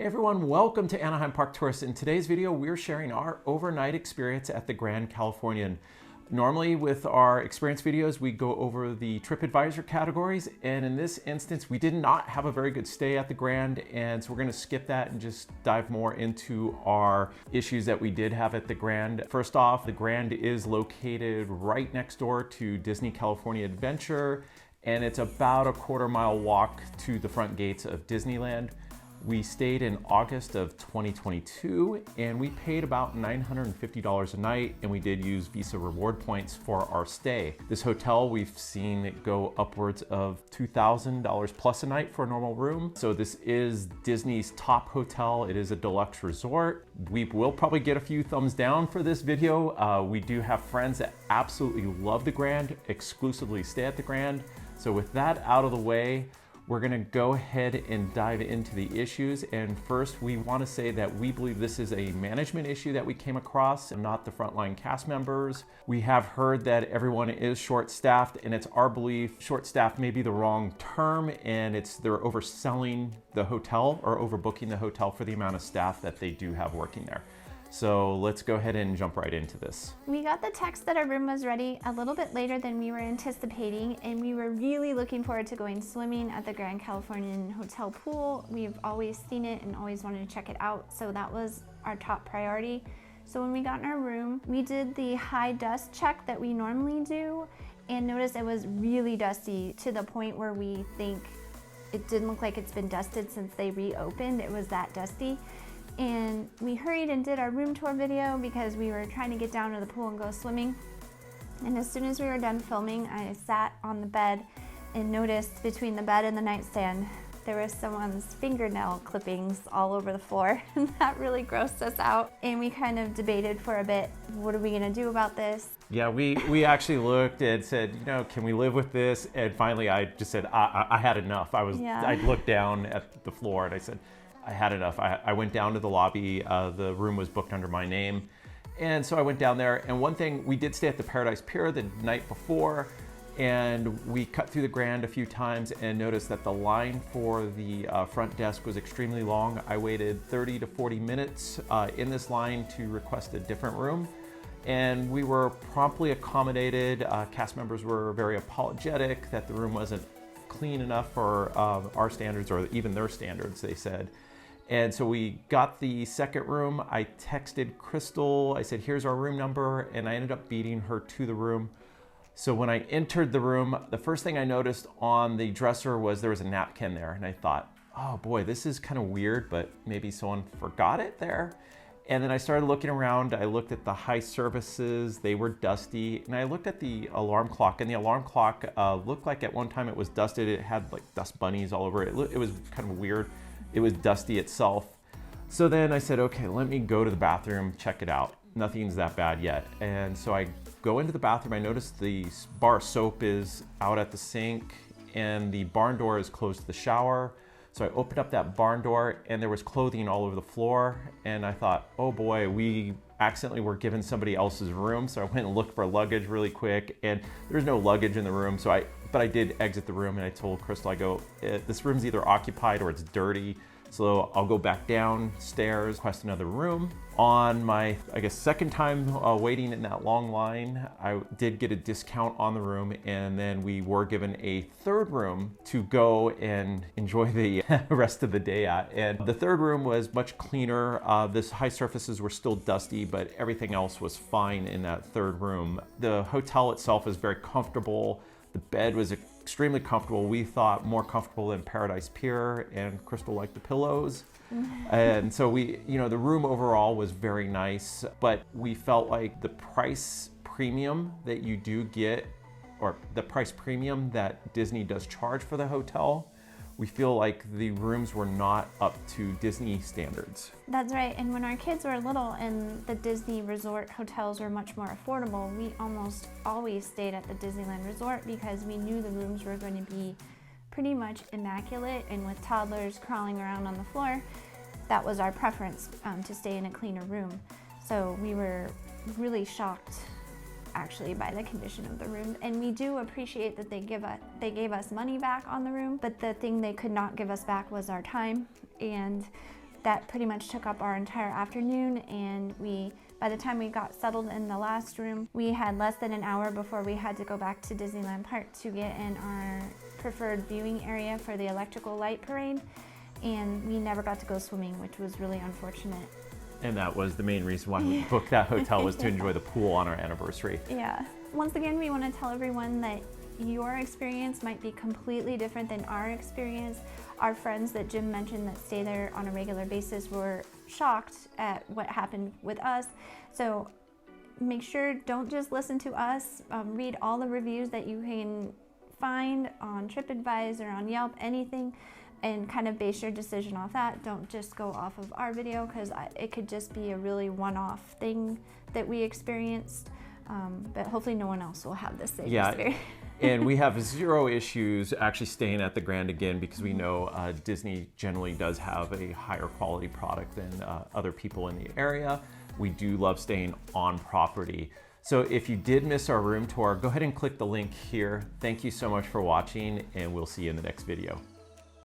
Hey everyone, welcome to Anaheim Park Tourist. In today's video, we're sharing our overnight experience at the Grand Californian. Normally with our experience videos, we go over the TripAdvisor categories, and in this instance, we did not have a very good stay at the Grand, and so we're gonna skip that and just dive more into our issues that we did have at the Grand. First off, the Grand is located right next door to Disney California Adventure, and it's about a quarter-mile walk to the front gates of Disneyland. We stayed in August of 2022 and we paid about $950 a night, and we did use Visa reward points for our stay. This hotel, we've seen it go upwards of $2,000 plus a night for a normal room. So this is Disney's top hotel. It is a deluxe resort. We will probably get a few thumbs down for this video. We do have friends that absolutely love the Grand, exclusively stay at the Grand. So with that out of the way, we're gonna go ahead and dive into the issues. And first, we wanna say that we believe this is a management issue that we came across and not the frontline cast members. We have heard that everyone is short-staffed, and it's our belief short-staffed may be the wrong term, and they're overselling the hotel or overbooking the hotel for the amount of staff that they do have working there. So let's go ahead and jump right into this. We got the text that our room was ready a little bit later than we were anticipating, and we were really looking forward to going swimming at the Grand Californian Hotel pool. We've always seen it and always wanted to check it out, so that was our top priority. So when we got in our room, we did the high dust check that we normally do and noticed it was really dusty to the point where we think it didn't look like it's been dusted since they reopened. It was that dusty. And we hurried and did our room tour video because we were trying to get down to the pool and go swimming. And as soon as we were done filming, I sat on the bed and noticed between the bed and the nightstand, there was someone's fingernail clippings all over the floor. And that really grossed us out. And we kind of debated for a bit, what are we gonna do about this? Yeah, we actually looked and said, can we live with this? And finally I just said, I had enough. I looked down at the floor and I said, I had enough. I went down to the lobby. The room was booked under my name. And so I went down there. And one thing, we did stay at the Paradise Pier the night before, and we cut through the Grand a few times and noticed that the line for the front desk was extremely long. I waited 30 to 40 minutes in this line to request a different room. And we were promptly accommodated. Cast members were very apologetic that the room wasn't clean enough for our standards or even their standards, they said. And so we got the second room. I texted Crystal. I said, here's our room number. And I ended up beating her to the room. So when I entered the room, the first thing I noticed on the dresser was there was a napkin there. And I thought, oh boy, this is kind of weird, but maybe someone forgot it there. And then I started looking around. I looked at the high services, they were dusty. And I looked at the alarm clock, and the alarm clock looked like at one time it was dusted. It had like dust bunnies all over it. It was kind of weird. It was dusty itself. So then I said, okay, let me go to the bathroom, check it out. Nothing's that bad yet. And so I go into the bathroom. I noticed the bar soap is out at the sink and the barn door is closed to the shower. So I opened up that barn door and there was clothing all over the floor. And I thought, oh boy, we accidentally were given somebody else's room. So I went and looked for luggage really quick, and there's no luggage in the room. But I did exit the room, and I told Crystal, I go, this room's either occupied or it's dirty. So I'll go back downstairs, request another room. On my, second time waiting in that long line, I did get a discount on the room, and then we were given a third room to go and enjoy the rest of the day at. And the third room was much cleaner. The high surfaces were still dusty, but everything else was fine in that third room. The hotel itself is very comfortable. The bed was extremely comfortable. We thought more comfortable than Paradise Pier, and Crystal liked the pillows. And so the room overall was very nice, but we felt like the price premium that you do get, or the price premium that Disney does charge for the hotel, we feel like the rooms were not up to Disney standards. That's right, and when our kids were little and the Disney resort hotels were much more affordable, we almost always stayed at the Disneyland Resort because we knew the rooms were going to be pretty much immaculate, and with toddlers crawling around on the floor, that was our preference, to stay in a cleaner room. So we were really shocked actually by the condition of the room, and we do appreciate that they gave us money back on the room, but the thing they could not give us back was our time. And that pretty much took up our entire afternoon, and by the time we got settled in the last room, we had less than an hour before we had to go back to Disneyland Park to get in our preferred viewing area for the electrical light parade, and we never got to go swimming, which was really unfortunate. And that was the main reason why we booked that hotel, was to enjoy the pool on our anniversary. Yeah. Once again, we want to tell everyone that your experience might be completely different than our experience. Our friends that Jim mentioned that stay there on a regular basis were shocked at what happened with us. So make sure, don't just listen to us. Read all the reviews that you can find on TripAdvisor, on Yelp, anything, and kind of base your decision off that. Don't just go off of our video, because it could just be a really one-off thing that we experienced. But hopefully no one else will have the same experience. And we have zero issues actually staying at the Grand again, because we know Disney generally does have a higher quality product than other people in the area. We do love staying on property. So if you did miss our room tour, go ahead and click the link here. Thank you so much for watching, and we'll see you in the next video.